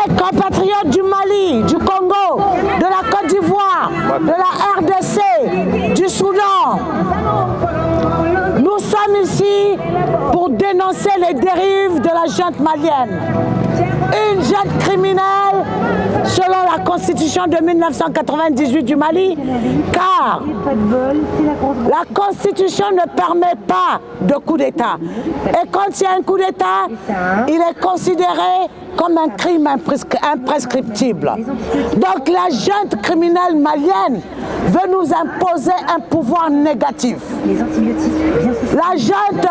Mes compatriotes du Mali, du Congo, de la Côte d'Ivoire, de la RDC, du Soudan, nous sommes ici pour dénoncer les dérives de la junte malienne. Une junte criminelle selon la constitution de 1998 du Mali, car la constitution ne permet pas de coup d'État. Et quand il y a un coup d'État, il est considéré comme un crime imprescriptible. Donc la junte criminelle malienne veut nous imposer un pouvoir négatif. La junte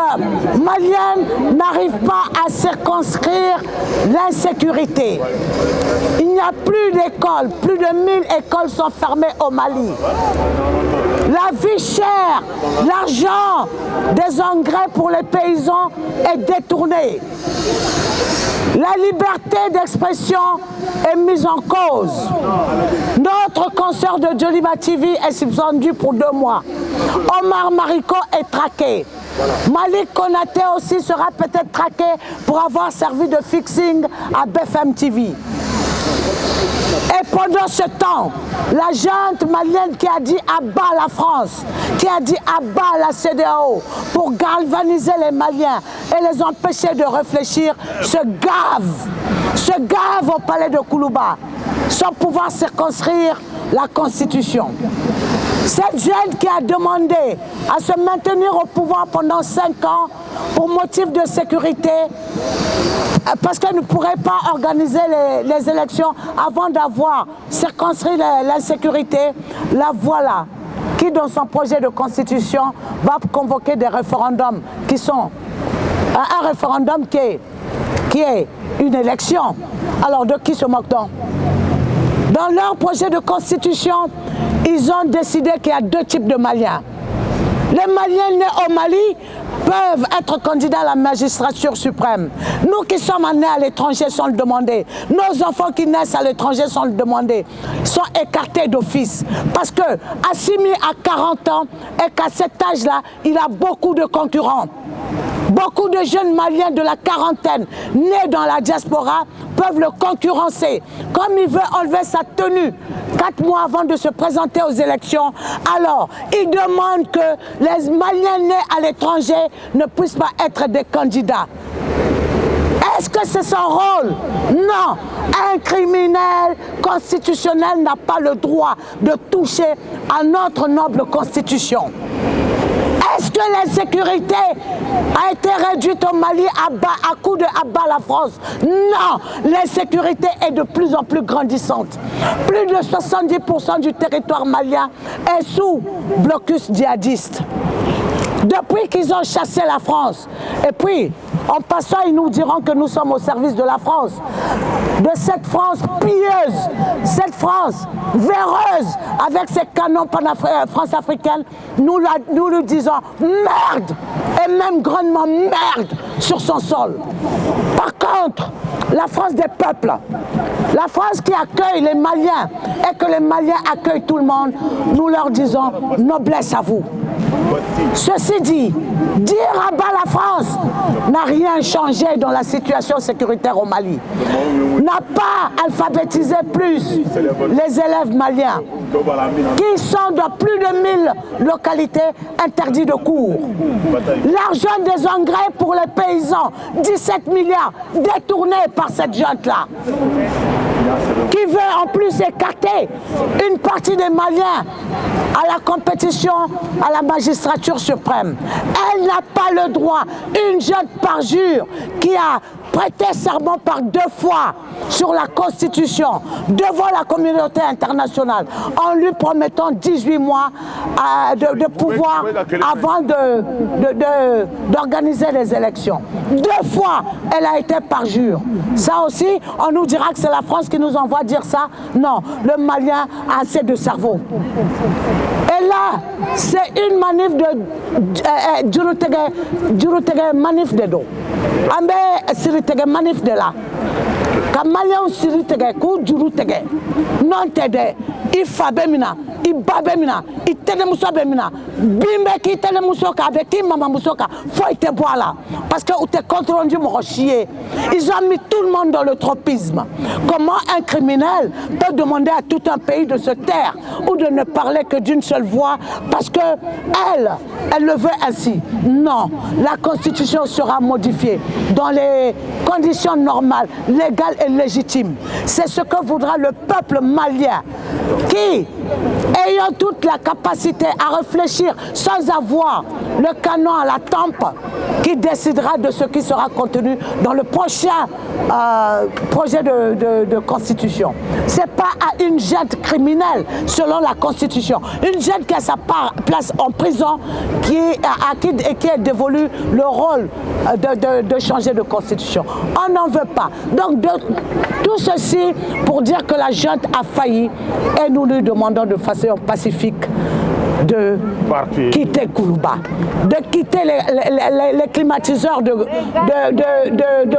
malienne n'arrive pas à circonscrire l'insécurité. Il n'y a plus d'écoles, plus de 1000 écoles sont fermées au Mali. La vie chère, l'argent des engrais pour les paysans est détourné. La liberté d'expression est mise en cause. Notre consoeur de Joliba TV est suspendu pour 2 mois. Omar Mariko est traqué. Malik Konaté aussi sera peut-être traqué pour avoir servi de fixing à BFM TV. Et pendant ce temps, la junte malienne qui a dit à bas la France, qui a dit à bas la CEDEAO pour galvaniser les Maliens et les empêcher de réfléchir, se gave au palais de Koulouba, sans pouvoir circonscrire la Constitution. Cette junte qui a demandé à se maintenir au pouvoir pendant 5 ans pour motif de sécurité, parce qu'elle ne pourrait pas organiser les élections avant d'avoir circonscrit l'insécurité, la voilà qui dans son projet de constitution va convoquer des référendums qui sont un référendum qui est une élection. Alors de qui se moque-t-on? Dans leur projet de constitution, ils ont décidé qu'il y a 2 types de Maliens. Les Maliens nés au Mali peuvent être candidats à la magistrature suprême. Nous qui sommes nés à l'étranger sans le demander, nos enfants qui naissent à l'étranger sans le demander, sont écartés d'office. Parce qu'à 6 000 à 40 ans, et qu'à cet âge-là, il a beaucoup de concurrents. Beaucoup de jeunes Maliens de la quarantaine, nés dans la diaspora, peuvent le concurrencer. Comme il veut enlever sa tenue 4 mois avant de se présenter aux élections, alors il demande que les Maliens nés à l'étranger ne puissent pas être des candidats. Est-ce que c'est son rôle? Non. Un criminel constitutionnel n'a pas le droit de toucher à notre noble constitution. Est-ce que l'insécurité a été réduite au Mali à coup de abat la France? Non, l'insécurité est de plus en plus grandissante. Plus de 70% du territoire malien est sous blocus djihadiste. Depuis qu'ils ont chassé la France, et puis en passant ils nous diront que nous sommes au service de la France, de cette France pilleuse, cette France véreuse avec ses canons France-africaines, nous lui disons merde, et même grandement merde sur son sol. Par contre, la France des peuples, la France qui accueille les Maliens et que les Maliens accueillent tout le monde, nous leur disons noblesse à vous. Ceci dit, dire à bas la France n'a rien changé dans la situation sécuritaire au Mali. N'a pas alphabétisé plus les élèves maliens qui sont dans plus de 1000 localités interdits de cours. L'argent des engrais pour les paysans, 17 milliards détournés par cette junte-là, qui veut en plus écarter une partie des Maliens à la compétition à la magistrature suprême. Elle n'a pas le droit, une junte parjure qui a prêté serment par 2 fois sur la Constitution devant la communauté internationale en lui promettant 18 mois de pouvoir avant d'organiser les élections. 2 fois, elle a été parjure. Ça aussi, on nous dira que c'est la France qui nous envoie dire ça. Non, le Malien a assez de cerveau. Et là, c'est une manif de Djurutege manif de do. Ambe Siritege manif de là. Ka Malien Siritege ku Djurutege. Non tede, I fa bemina, I ba bemina, I tede musa bemina. Bimbe qui te le Moussoka, avec qui Maman Moussoka, faut te boire là. Parce que ou t'es contre rendu mon chier. Ils ont mis tout le monde dans le tropisme. Comment un criminel peut demander à tout un pays de se taire ou de ne parler que d'une seule voix parce que elle le veut ainsi? Non, la Constitution sera modifiée dans les conditions normales, légales et légitimes. C'est ce que voudra le peuple malien qui, ayant toute la capacité à réfléchir sans avoir le canon à la tempe, qui décidera de ce qui sera contenu dans le prochain projet de constitution. Ce n'est pas à une junte criminelle selon la Constitution. Une junte qui a sa place en prison et qui est dévolu le rôle de changer de constitution. On n'en veut pas. Donc tout ceci pour dire que la junte a failli et nous lui demandons de façon pacifique de quitter Koulouba, de quitter les climatiseurs de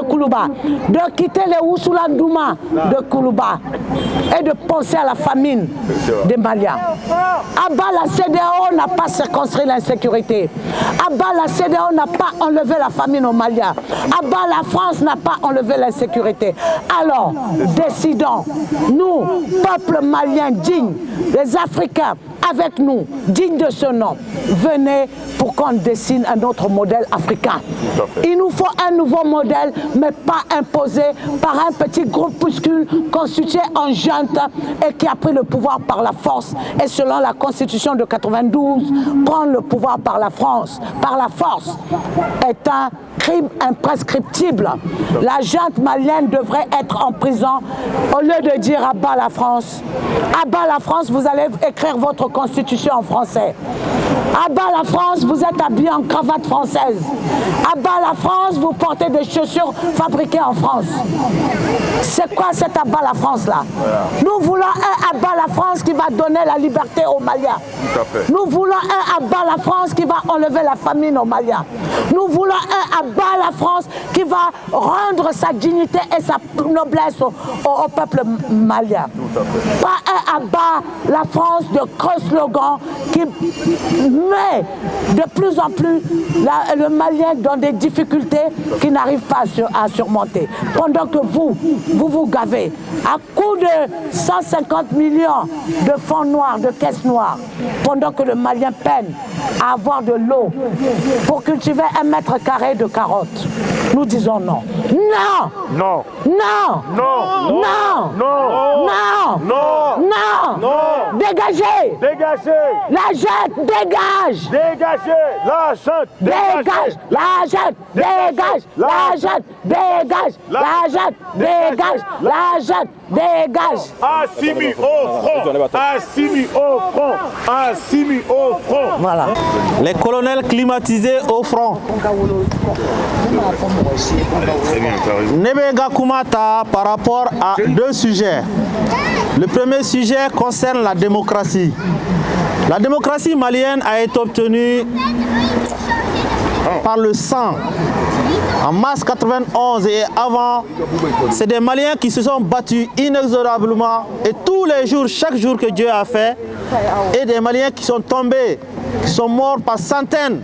Koulouba, de quitter les Ousoulandouma de Koulouba et de penser à la famine des Maliens. Abba, la CEDEAO n'a pas circonscrit l'insécurité. Abba, la CEDEAO n'a pas enlevé la famine aux Maliens. Abba, la France n'a pas enlevé l'insécurité. Alors, décidons, nous, peuple malien digne, les Africains, avec nous, digne de ce nom, venez pour qu'on dessine un autre modèle africain. Il nous faut un nouveau modèle, mais pas imposé par un petit groupuscule constitué en junte et qui a pris le pouvoir par la force. Et selon la Constitution de 92, prendre le pouvoir par la force est un crime imprescriptible. La junte malienne devrait être en prison au lieu de dire à bas la France. À bas la France, vous allez écrire votre constitution en français. À bas la France, vous êtes habillé en cravate française. À bas la France, vous portez des chaussures fabriquées en France. C'est quoi cet à bas la France là? Nous voulons un à bas la France qui va donner la liberté aux Maliens. Nous voulons un à bas la France qui va enlever la famine aux Maliens. Nous voulons un à bas la France qui va rendre sa dignité et sa noblesse au peuple malien. Pas un à bas la France de creux slogans qui met de plus en plus le Malien dans des difficultés qu'il n'arrive pas à surmonter. Pendant que vous gavez à coup de 150 millions de fonds noirs, de caisses noires, pendant que le Malien peine à avoir de l'eau pour cultiver 1 mètre carré de carottes. Nous disons non. Non! Non! Non! Non! Non! Non! Non! Non! Non! Non! Dégagez! Dégagez! La junte dégage! Dégagez! La junte! Dégage! La junte dégage! La junte dégage! La junte dégage! La junte dégage! Assimi au front! Assimi au front! Assimi au front! Voilà. Les colonels climatisés au front. Nebega Kumata par rapport à 2 sujets. Le premier sujet concerne la démocratie. La démocratie malienne a été obtenue par le sang. En mars 91 et avant, c'est des Maliens qui se sont battus inexorablement et tous les jours, chaque jour que Dieu a fait, et des Maliens qui sont tombés, qui sont morts par centaines,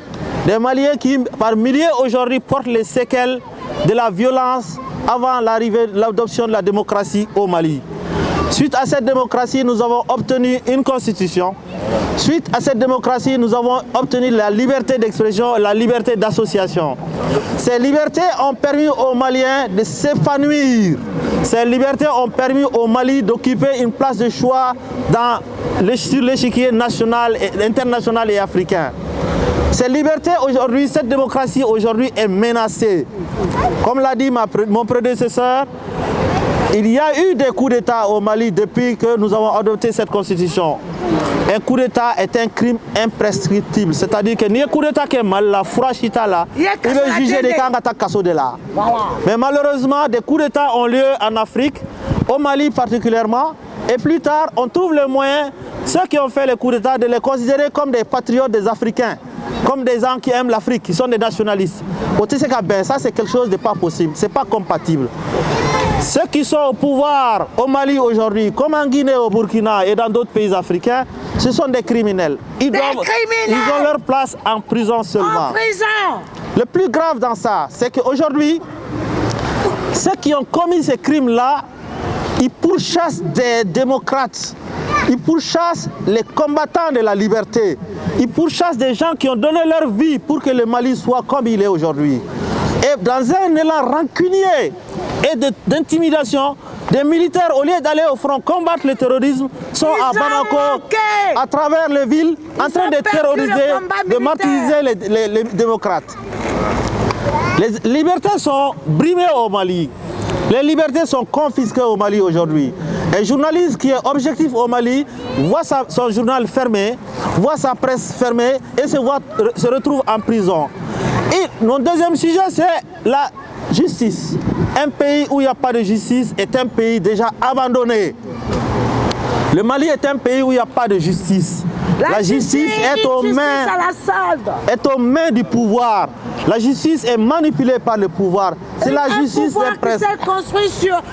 des Maliens qui par milliers aujourd'hui portent les séquelles de la violence avant l'arrivée de l'adoption de la démocratie au Mali. Suite à cette démocratie, nous avons obtenu une constitution. Suite à cette démocratie, nous avons obtenu la liberté d'expression, la liberté d'association. Ces libertés ont permis aux Maliens de s'épanouir. Ces libertés ont permis au Mali d'occuper une place de choix sur l'échiquier national, international et africain. Ces libertés aujourd'hui, cette démocratie aujourd'hui est menacée. Comme l'a dit mon prédécesseur, il y a eu des coups d'État au Mali depuis que nous avons adopté cette constitution. Un coup d'État est un crime imprescriptible. C'est-à-dire que ni un coup d'État qui est mal, la Fourachita là, il veut juger des Kangata Kasso de là. Mais malheureusement, des coups d'État ont lieu en Afrique, au Mali particulièrement. Et plus tard, on trouve le moyen, ceux qui ont fait les coups d'État, de les considérer comme des patriotes des Africains, comme des gens qui aiment l'Afrique, qui sont des nationalistes. Ça, c'est quelque chose de pas possible, c'est pas compatible. Ceux qui sont au pouvoir au Mali aujourd'hui, comme en Guinée, au Burkina et dans d'autres pays africains, Ce sont des criminels. Ils ont leur place en prison seulement. En prison. Le plus grave dans ça, c'est qu'aujourd'hui, ceux qui ont commis ces crimes-là, ils pourchassent des démocrates. Ils pourchassent les combattants de la liberté. Ils pourchassent des gens qui ont donné leur vie pour que le Mali soit comme il est aujourd'hui. Et dans un élan rancunier et d'intimidation, des militaires, au lieu d'aller au front combattre le terrorisme, sont à Bamako, à travers les villes, en train de terroriser, de martyriser les démocrates. Les libertés sont brimées au Mali. Les libertés sont confisquées au Mali aujourd'hui. Un journaliste qui est objectif au Mali voit son journal fermé, voit sa presse fermée et se retrouve en prison. Et mon deuxième sujet, c'est la justice. Un pays où il n'y a pas de justice est un pays déjà abandonné. Le Mali est un pays où il n'y a pas de justice. La justice est aux mains du pouvoir. La justice est manipulée par le pouvoir. C'est la justice des presses. Qui s'est construit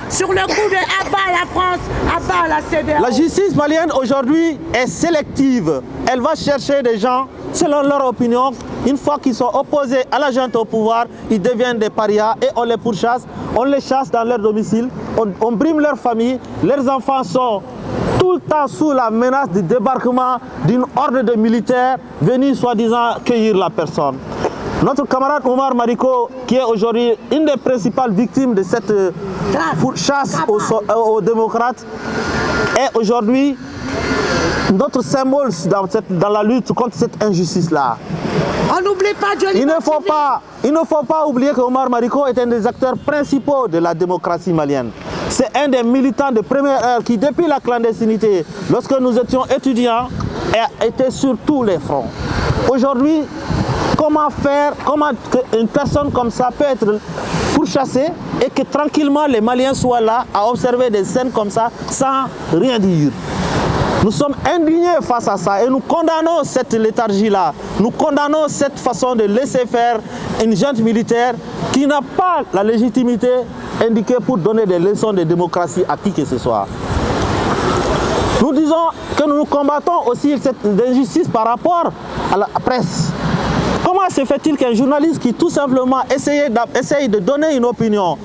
sur le coup de abat la France, abat la CEDEAO. La justice malienne aujourd'hui est sélective. Elle va chercher des gens selon leur opinion. Une fois qu'ils sont opposés à la junte au pouvoir, ils deviennent des parias et on les pourchasse, on les chasse dans leur domicile, on brime leur famille, leurs enfants sont tout le temps sous la menace du débarquement d'une horde de militaires venus soi-disant cueillir la personne. Notre camarade Omar Mariko, qui est aujourd'hui une des principales victimes de cette chasse aux démocrates, est aujourd'hui notre symbole dans la lutte contre cette injustice-là. On n'oublie pas Johnny. Il ne faut pas oublier que Omar Mariko est un des acteurs principaux de la démocratie malienne. C'est un des militants de première heure qui, depuis la clandestinité, lorsque nous étions étudiants, était sur tous les fronts. Aujourd'hui, comment une personne comme ça peut être pourchassée et que tranquillement les Maliens soient là à observer des scènes comme ça sans rien dire. Nous sommes indignés face à ça et nous condamnons cette léthargie-là. Nous condamnons cette façon de laisser faire une junte militaire qui n'a pas la légitimité indiquée pour donner des leçons de démocratie à qui que ce soit. Nous disons que nous combattons aussi cette injustice par rapport à la presse. Comment se fait-il qu'un journaliste qui tout simplement essaye de donner une opinion,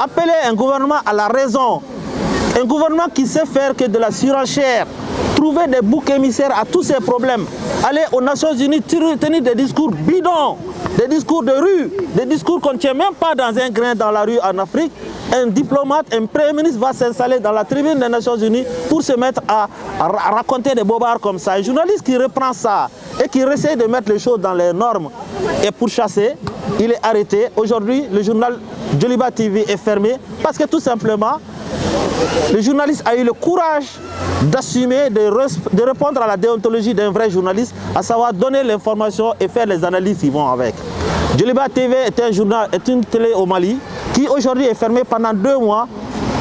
appeler un gouvernement à la raison, un gouvernement qui sait faire que de la surenchère, trouver des boucs émissaires à tous ces problèmes, aller aux Nations Unies tenir des discours bidons, des discours de rue, des discours qu'on ne tient même pas dans un grain dans la rue en Afrique, un diplomate, un premier ministre va s'installer dans la tribune des Nations Unies pour se mettre à raconter des bobards comme ça. Un journaliste qui reprend ça et qui essaie de mettre les choses dans les normes est pourchassé, il est arrêté. Aujourd'hui, le journal Djoliba TV est fermé parce que tout simplement, le journaliste a eu le courage d'assumer, de répondre à la déontologie d'un vrai journaliste, à savoir donner l'information et faire les analyses qui vont avec. Djoliba TV est une télé au Mali qui aujourd'hui est fermée pendant 2 mois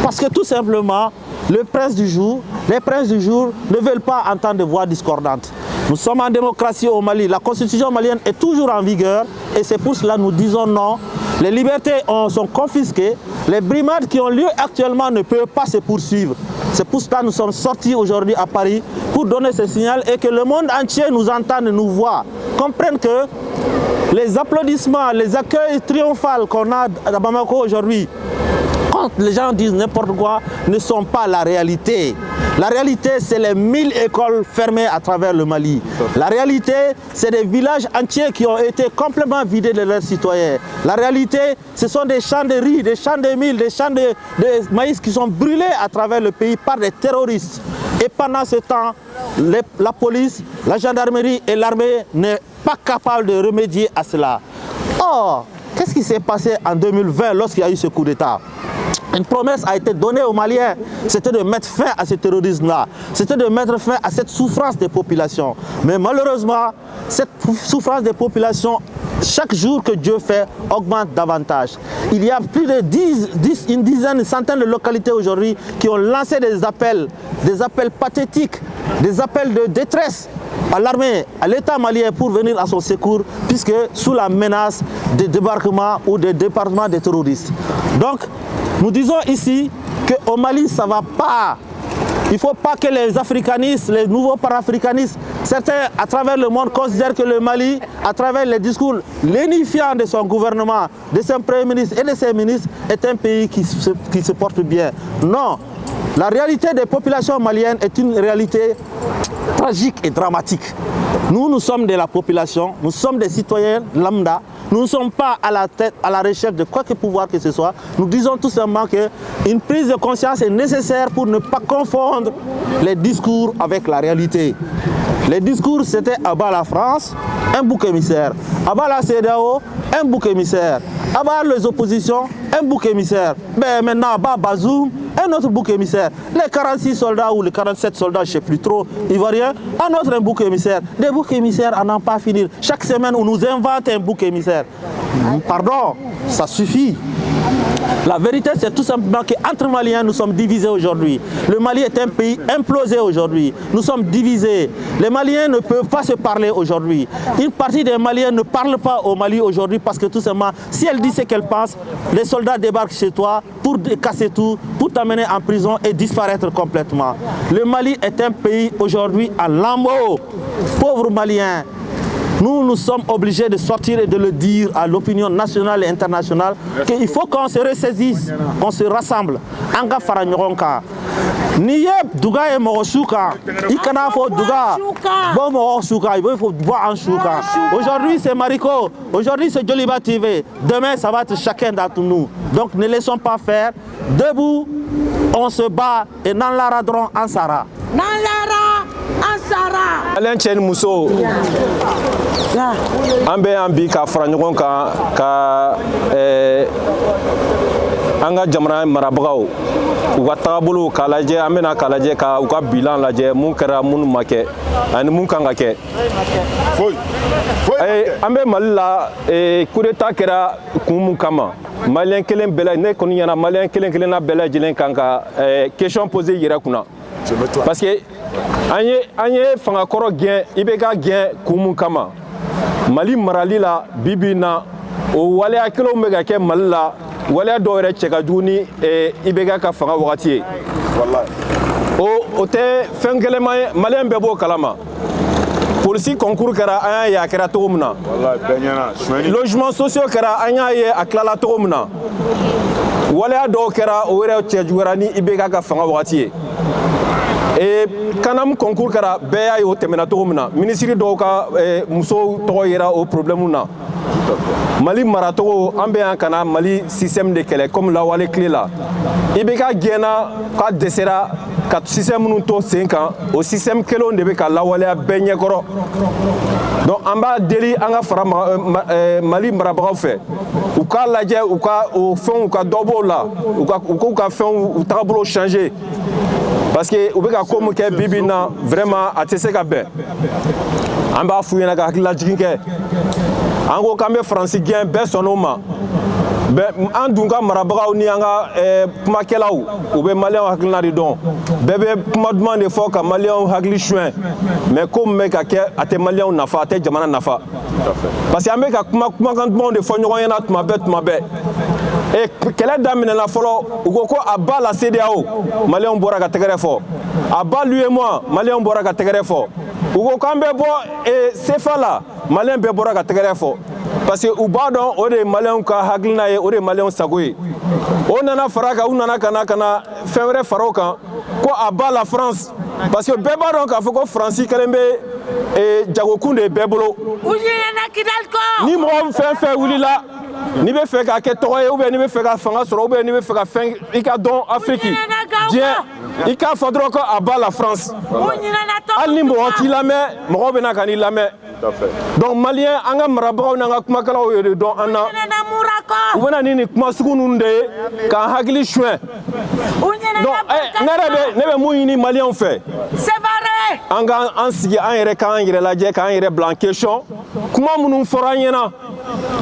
parce que tout simplement, les princes du jour ne veulent pas entendre des voix discordantes. Nous sommes en démocratie au Mali, la constitution malienne est toujours en vigueur et c'est pour cela que nous disons non. Les libertés sont confisquées, les brimades qui ont lieu actuellement ne peuvent pas se poursuivre. C'est pour cela que nous sommes sortis aujourd'hui à Paris pour donner ce signal et que le monde entier nous entende, nous voit, comprenne que les applaudissements, les accueils triomphaux qu'on a à Bamako aujourd'hui, quand les gens disent n'importe quoi, ne sont pas la réalité. La réalité, c'est les 1000 écoles fermées à travers le Mali. La réalité, c'est des villages entiers qui ont été complètement vidés de leurs citoyens. La réalité, ce sont des champs de riz, des champs de mil, des champs de maïs qui sont brûlés à travers le pays par des terroristes. Et pendant ce temps, la police, la gendarmerie et l'armée n'est pas capable de remédier à cela. Or, qu'est-ce qui s'est passé en 2020 lorsqu'il y a eu ce coup d'État ? Une promesse a été donnée aux Maliens, c'était de mettre fin à ce terrorisme-là, c'était de mettre fin à cette souffrance des populations. Mais malheureusement, cette souffrance des populations, chaque jour que Dieu fait, augmente davantage. Il y a plus de une centaine de localités aujourd'hui qui ont lancé des appels pathétiques, des appels de détresse à l'armée, à l'État malien pour venir à son secours, puisque sous la menace des débarquements ou des départements des terroristes. Donc, nous disons ici qu'au Mali, ça ne va pas. Il ne faut pas que les africanistes, les nouveaux panafricanistes, certains à travers le monde considèrent que le Mali, à travers les discours lénifiants de son gouvernement, de son Premier ministre et de ses ministres, est un pays qui se porte bien. Non, la réalité des populations maliennes est une réalité tragique et dramatique. Nous sommes de la population, nous sommes des citoyens lambda. Nous ne sommes pas à la tête, à la recherche de quoi que pouvoir que ce soit. Nous disons tout simplement qu'une prise de conscience est nécessaire pour ne pas confondre les discours avec la réalité. Les discours, c'était à bas la France, un bouc émissaire. À bas la CEDEAO, un bouc émissaire. À bas les oppositions, un bouc émissaire. Mais maintenant, à bas Bazoum, un autre bouc émissaire. Les 46 soldats ou les 47 soldats, je ne sais plus trop, ivoiriens, un autre bouc émissaire. Des boucs émissaires à n'en pas finir. Chaque semaine, on nous invente un bouc émissaire. Pardon, ça suffit. La vérité, c'est tout simplement qu'entre Maliens, nous sommes divisés aujourd'hui. Le Mali est un pays implosé aujourd'hui. Nous sommes divisés. Les Maliens ne peuvent pas se parler aujourd'hui. Une partie des Maliens ne parle pas au Mali aujourd'hui parce que tout simplement, si elle dit ce qu'elle pense, les soldats débarquent chez toi pour casser tout, pour t'amener en prison et disparaître complètement. Le Mali est un pays aujourd'hui en lambeaux. Pauvres Maliens. Nous sommes obligés de sortir et de le dire à l'opinion nationale et internationale qu'il faut qu'on se ressaisisse, qu'on se rassemble. Anga Faranyoronka. Niyeb Douga et Morosuka. Ikana fo Douga. Bon Morosuka. Il faut boire en Chouka. Aujourd'hui c'est Mariko. Aujourd'hui c'est Joliba TV. Demain ça va être chacun d'entre nous. Donc ne laissons pas faire. Debout, on se bat et dans la radron en Sara. Alain Chen Mousso Ambe Ambi ka fara ɲɔgɔn kan ka an ka jamana marabagaw u ka tagabolo k'a lajɛ an bɛna k'a lajɛ ka u ka bilan lajɛ mun kɛra minnu ma kɛ ani mun kan ka kɛ an bɛ Mali la coup d'état kɛra kun mun kama maliyɛn kelen bɛɛ ne kɔni ɲɛna maliyɛn kelen kelenna bɛɛ lajɛlen kan ka question posé yɛrɛ kunna parce que an ye fangakɔrɔ gɛn IBK gɛn kun mun kama Mali marali la bibi na o waleya kelenw bɛ ka kɛ Mali la waleya dɔw yɛrɛ cɛ ka jugu ni IBK ka fanga wagati ye o tɛ fɛn kɛlɛma ye maliyɛn bɛɛ b'o kalama polisi concours kɛra an y'a ye a kɛra cogo min na logements sociaux kɛra an y'a ye a tilala cogo min na waleya dɔw kɛra o yɛrɛ cɛ juguyara ni IBK ka fanga wagati ye Kanam concours kɛra bɛɛ y'a ye o tɛmɛna cogo min na ministre dɔw ka musow tɔgɔ yera o problème na Mali maracogo an bɛ yan kana Mali système de kɛlɛ comme lawale tile la IBK gɛnna k'a dɛsɛra ka système minnu to sen kan o système kelenw de bɛ ka lawaleya bɛɛ ɲɛkɔrɔ donc an b'a deli an ka fara Mali marabagaw fɛ u k'a lajɛ u ka o fɛnw ka dɔ b'o la u k'u ka fɛnw u tagabolo changer parce que u bɛ ka ko min kɛ bibi na vraiment a tɛ se ka bɛn an b'a f'u ɲɛna ka hakililajigin kɛ an ko k'an bɛ Faransi gɛn bɛɛ sɔnn'o ma an dun ka marabagaw ni an ka kumakɛlaw u bɛ maliyɛnw hakilina de dɔn bɛɛ bɛ kuma duman de fɔ ka maliyɛnw hakili suɲɛ mais ko min bɛ ka kɛ a tɛ maliyɛnw nafa a tɛ jamana nafa parce que an bɛ ka kumakan dumanw de fɔ ɲɔgɔn ɲɛna tuma bɛɛ kɛlɛ daminɛna fɔlɔ u ko a ba la CEDEAO maliyɛnw bɔra ka tɛgɛrɛ fɔ a ba l'UEMOA maliyɛnw bɔra ka tɛgɛrɛ fɔ u ko k'an bɛ bɔ CFA la maliyɛn bɛɛ bɔra ka tɛgɛrɛ fɔ parce que u b'a dɔn o de ye maliyɛnw ka hakilina ye o de ye maliyɛnw sago ye o nana fara kan u nana ka na fɛn wɛrɛ fara o kan ko a ba la France parce que bɛɛ b'a dɔn k'a fɔ ko Faransi kɛlen bɛ jagokun de bɛɛ bolo ni mɔgɔ fɛn fɛn wulila n'i bɛ fɛ k'a kɛ tɔgɔ ye ou bien n'i bɛ fɛ ka fanga sɔrɔ ou bien n'i bɛ fɛ ka fɛn i ka dɔn Afrique diɲɛ i k'a fɔ dɔrɔn ko a ba la France hali ni mɔgɔ t'i lamɛn mɔgɔw bɛ na ka n'i lamɛn donc maliyɛn an ka marabagaw n'an ka kumakɛlaw ye de dɔn an na u bɛ na ni nin kuma sugu ninnu de ye k'an hakili suɲɛ donc ne bɛ mun ɲini maliyɛnw fɛ an k'an sigi an yɛrɛ k'an yɛrɛ lajɛ k'an yɛrɛ bila en question kuma minnu fɔra an ɲɛna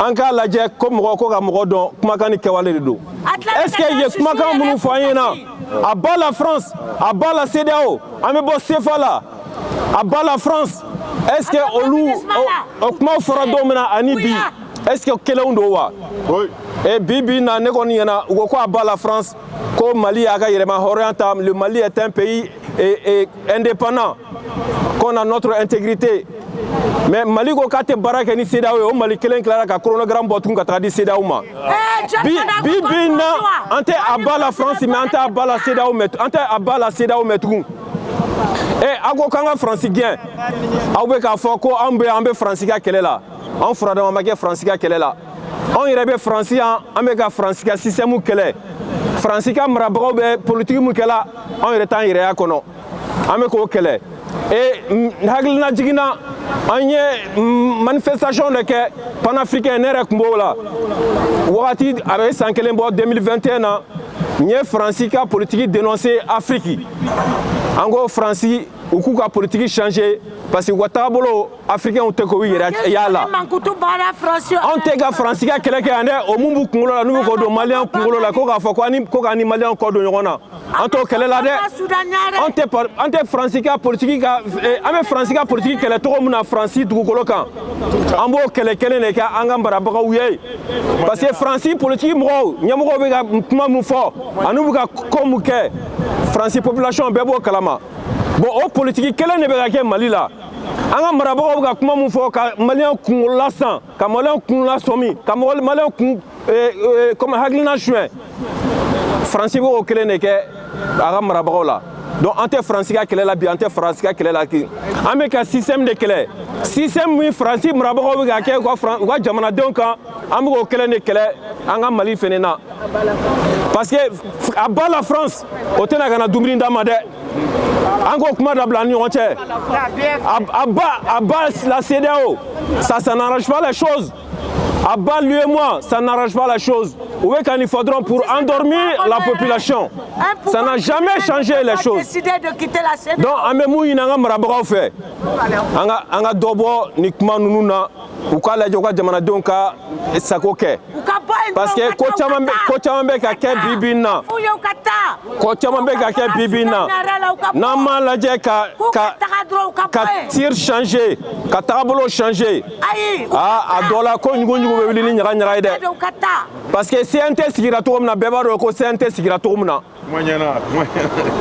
an k'a lajɛ ko mɔgɔ ko ka mɔgɔ dɔn kumakan ni kɛwale de don est-ce que ye kumakan minnu fɔ an ɲɛna a ba la France a ba la CEDEAO an bɛ bɔ CFA la a ba la France est-ce que olu o kumaw fɔra don min na ani bi est-ce que kelenw don wa bi na ne kɔni ɲɛna u ko a ba la France ko Mali y'a ka yɛrɛma hɔrɔnya ta le Mali est un pays indépendant, qu'on a notre intégrité. Mais Mali ko kate baraka ni CEDEAO o Mali kelen klara ka chronogramme botun ka tradi CEDEAO ma. Bibi na ante aba la France mais ante aba la CEDEAO met ante aba la CEDEAO metru. Ago kanga francigien. Aube ka foko ambe franciga kelela. On fera dans ma franciga kelela. On irait francien ambe ka franciga système kele. Franciga mrabago be politique mu kela on irait tan irait akono. Ambe ko kele. Haglina jigina anye manifestation de ke panafricain nere kumbola wati avec sankelembo 2021 nye francika politique dénoncer Afrique ango franci uku ka politique changer parce que watabolo africain on te ko yala on te ga francika keleke ande o mumbu kungolo la nubu ko do malien kungolo la ko ka fo ko ka ni malien ko do nyona anto kelela de ante francika politique ka ame francika politique kele to muna franci dugukolo kan ambo kele ne ka anga mbarabaga uye parce que franci politique mo nyamo be ga kuma mu fo anubu ka komuke franci population bebo kalama bon o politique kele ne be ga ke Mali la anga marabaga ga kuma mu fo ka malien kungola san ka malien kungola somi ka malien kun comme haglina chouin franci bo kele ne ke aga marabaga la donc ante francika kele la bi ante francika kele la ki ame ka système de kele système mi franci marabaga ga ke ko jamana donc am ko kele ne kele anga Mali fenena parce que aba la France otena kana dumri ndama de ango kuma da blani on tient aba la CEDEAO ça n'arrange pas les choses. Abba, lui et moi, ça n'arrange pas la chose. Où est qu'il faudra pour endormir la population? Ça n'a jamais changé les choses. Donc, Amemou, il n'a pas fait. Anga dobo nikma nununa uka la joka jamana donka sakoke. Parce que kochambe ka ke bibina. Kochambe ka ke bibina. Nama la ka tir changer, ka tableau changer. Ah, adola ko ngungu be wili nyara nyara ide. Parce que CNT sigira to na beba ro ko CNT sigira to na.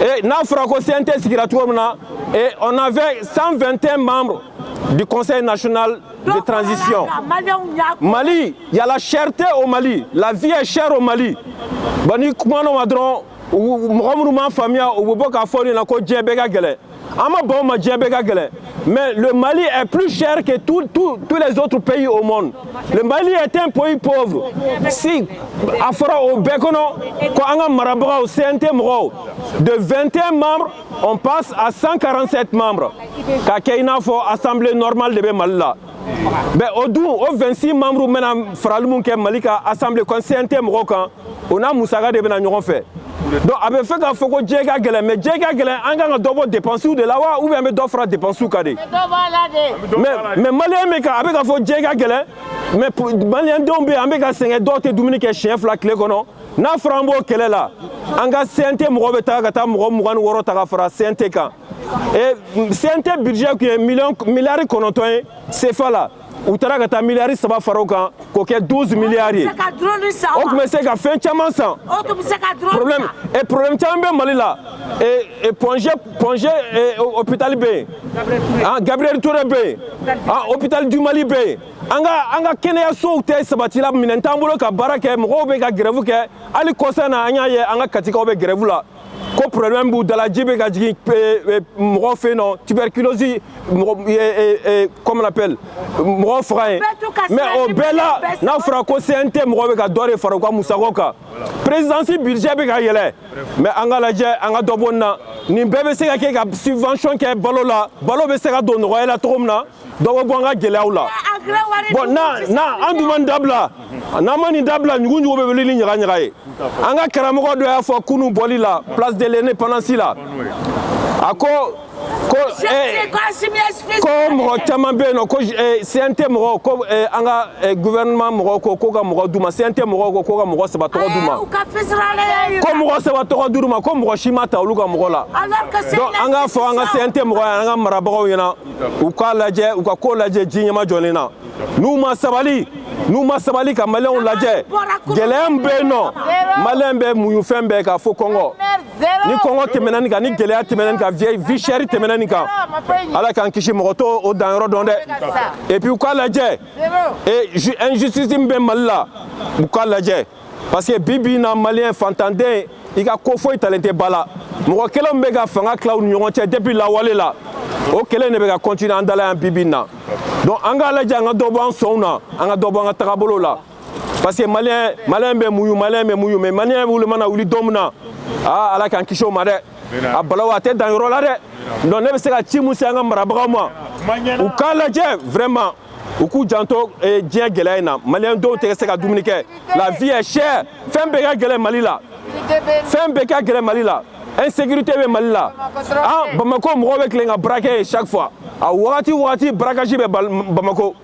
Et na frako CNT sigira to na et on avait 121 membres du Conseil national de transition. Mali, il y a la cherté au Mali. La vie est chère au Mali. Bani kumano madron mourouma famille ou boka fori na ko djebega gele. Ama bon ma djebega gele. Mais le Mali est plus cher que tous les autres pays au monde. Le Mali est un pays pauvre. Si afra au Bekono, ko anga marabra au CNT moro de 21 membres, on passe à 147 membres. Kakeina fo assemblée normale de Mali. Mais au 26 membres maintenant Fraloum ke Malika assemblée CNT moro kan on a Moussaga de Benagnon fait. Donc avec fait qu'il faut que Djega Gele mais Djega Gele anga dobo dépenser ou de la wa ou bien d'offre dépenser kade. Mais Malien meka avec il faut Djega Gele mais Malien dombe ameka senga dote Dominique chef la clé kono na frambo kele la anga CNT mo beta kata mo ngwan woro ta fra CNT ka et CNT budget qui est milliards konotoy c'est fa là ou tara kata milliards ça va faroka ko ke 12 milliards o me se ka fin chaman san problème et problème chambe Mali là et Pongé hôpital B Gabriel Touré B hôpital du Mali B anga Kenya so te sabatila minentambolo ka baraka mo be ka grève ke ali kosana anya ye anga katika obe grève la ko problème bu dala jibe ka jigi mo fait non tuberculose comme on appelle mo frein mais au bela na frako CNT mo be ka dore faro ko musagoka présidence budget be ka yele mais anga la je anga dobonna ni bebe se ka subvention ke balo be se ka don royal tromna do bo anga geleawla bon na anduman dabla na mani dabla ngungu be li nyara nyara e anga karamoko do ya fo kunu boli la place de l'indépendance là ako ko tamambe no ko CNT mo ko anga gouvernement mo ko ga mo duma CNT mo ko ga mo seba to duma ko mo seba to duma ko mo shimata oluga mo la donc anga fo anga CNT mo anga maraba ko yana u ka laje u ka ko laje jinyama jonena nous ma sabali n'u ma sabali ka maliyɛnw lajɛ gɛlɛya min bɛ yen nɔ maliyɛn bɛ muɲu fɛn bɛɛ k'a fɔ kɔngɔ ni kɔngɔ tɛmɛna nin kan ni gɛlɛya tɛmɛna nin kan vie chère tɛmɛna nin kan ala k'an kisi mɔgɔ t'o o danyɔrɔ dɔn dɛ et puis u k'a lajɛ injustice min bɛ Mali la u k'a lajɛ parce que bi bi in na maliyɛn fantanden i ka ko foyi talen tɛ ba la mɔgɔ kelen min bɛ ka fanga tila u ni ɲɔgɔn cɛ depuis lawale la o kelen de bɛ ka continuer an dala yan bi bi in na donc an k'a lajɛ an ka dɔ bɔ an sɔnw na an ka dɔ bɔ an ka tagabolo la parce que maliyɛn bɛ muɲu mais maliyɛn wuli mana wuli don min na ala k'an kisi o ma dɛ a balawu a tɛ dan yɔrɔ la dɛ donc ne bɛ se ka ci mun se an ka marabagaw ma u k'a lajɛ vraiment u k'u janto diɲɛ gɛlɛya in na maliyɛn dɔw tɛ se ka dumuni kɛ la vie est chère fɛn bɛɛ ka gɛlɛn Mali la fɛn bɛɛ ka gɛlɛn Mali la insécurité bɛ Mali la Bamako mɔgɔw bɛ tilen ka braquer chaque fois a wagati braquage bɛ Bamako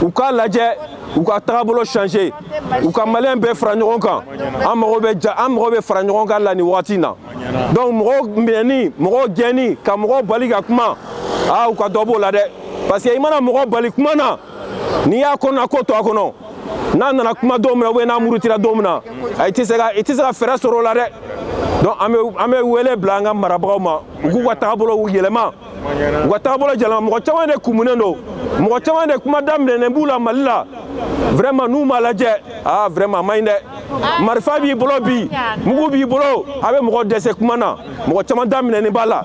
u k'a lajɛ u ka tagabolo changer u ka maliyɛn bɛɛ fara ɲɔgɔn kan an mɔgɔw bɛ fara ɲɔgɔn kan la nin wagati in na donc mɔgɔw minɛni mɔgɔw gɛnni ka mɔgɔw bali ka kuma u ka dɔ b'o la dɛ parce que i mana mɔgɔ bali kuma na n'i y'a kɔnɔ ko to a kɔnɔ n'a nana kuma don min na ou bien n'a murutira don min na i tɛ se ka fɛɛrɛ sɔrɔ o la dɛ donc an bɛ wele bila an ka marabagaw ma u k'u ka tagabolo yɛlɛma u ka tagabolo yɛlɛma mɔgɔ caman de kumunen don mɔgɔ caman de kuma daminɛnen b'u la Mali la vraiment n'u m'a lajɛ vraiment a man ɲi dɛ marifa b'i bolo bi mugu b'i bolo a bɛ mɔgɔ dɛsɛ kuma na mɔgɔ caman daminɛnen b'a la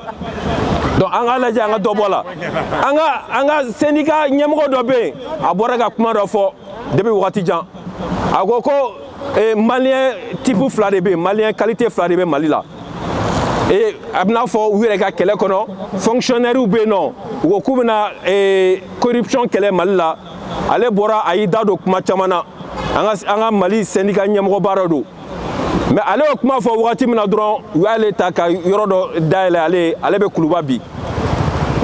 donc an k'a lajɛ an ka dɔ bɔ la an ka syndicat ɲɛmɔgɔ dɔ bɛ yen a bɔra ka kuma dɔ fɔ depuis wagati jan a ko ko maliyɛn type fila de bɛ yen maliyɛn qualité fila de bɛ Mali la et a bɛna fɔ u yɛrɛ ka kɛlɛ kɔnɔ fonctionnaires bɛ yen nɔ u ko k'u bɛna corruption kɛlɛ Mali la ale bɔra a y'i da don kuma caman na an ka Mali syndicat ɲɛmɔgɔba dɔ don mais ale y'o kuma fɔ wagati min na dɔrɔn u y'ale ta ka yɔrɔ dɔ dayɛlɛ ale bɛ kuluba bi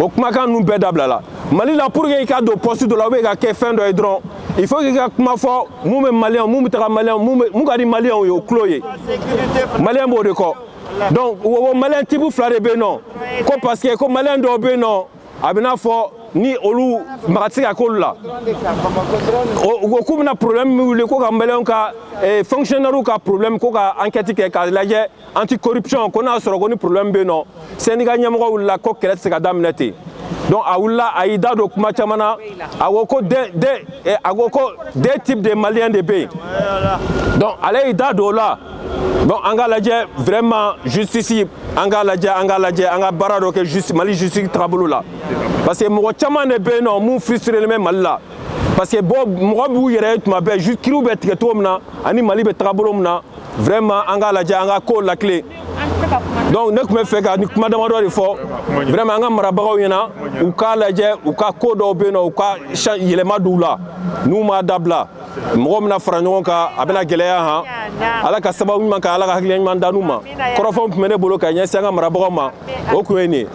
o kumakan ninnu bɛɛ dabilala Mali la pour que i ka don poste dɔ la ou bien ka kɛ fɛn dɔ ye dɔrɔn il faut que i ka kuma fɔ mun bɛ maliyɛnw mun bɛ taga maliyɛnw mun ka di maliyɛnw ye o tulo ye maliyɛn b'o de kɔ donc o maliyɛn type fila de bɛ yen nɔ ko parce que ko maliyɛn dɔw bɛ yen nɔ a bɛ n'a fɔ ni olu maga tɛ se ka k'olu la u ko k'u bɛna problème min wuli ko ka maliyɛnw ka fonctionnaires ka problème ko ka enquête kɛ k'a lajɛ anti corruption ko n'a sɔrɔ ko ni problème bɛ yen nɔ syndicat ɲɛmɔgɔ wulila ko kɛlɛ tɛ se ka daminɛ ten donc a wulila a y'i da don kuma caman na a ko ko deux types de maliyɛns de bɛ yen donc ale y'i da don o la donc an k'a lajɛ vraiment justice an k'a lajɛ an ka baara dɔ kɛ Mali justice taabolo la parce que mɔgɔ caman de bɛ yen nɔ mun frustrelen bɛ Mali la parce que mɔgɔ b'u yɛrɛ ye tuma bɛɛ kiiriw bɛ tigɛ cogo min na ani Mali bɛ taabolo min na vraiment an k'a lajɛ an ka kow lakile donc ne tun bɛ fɛ ka ni kuma damadɔ de fɔ vraiment an ka marabagaw ɲɛna u k'a lajɛ u ka ko dɔw bɛ yen nɔ u ka yɛlɛma don u la n'u m'a dabila mɔgɔ bɛna fara ɲɔgɔn kan a bɛna gɛlɛya han ala ka sababu ɲuman kan ala ka hakilina ɲuman d'an n'u ma kɔrɔfɔw tun bɛ ne bolo ka ɲɛsin an ka marabagaw ma o tun ye nin ye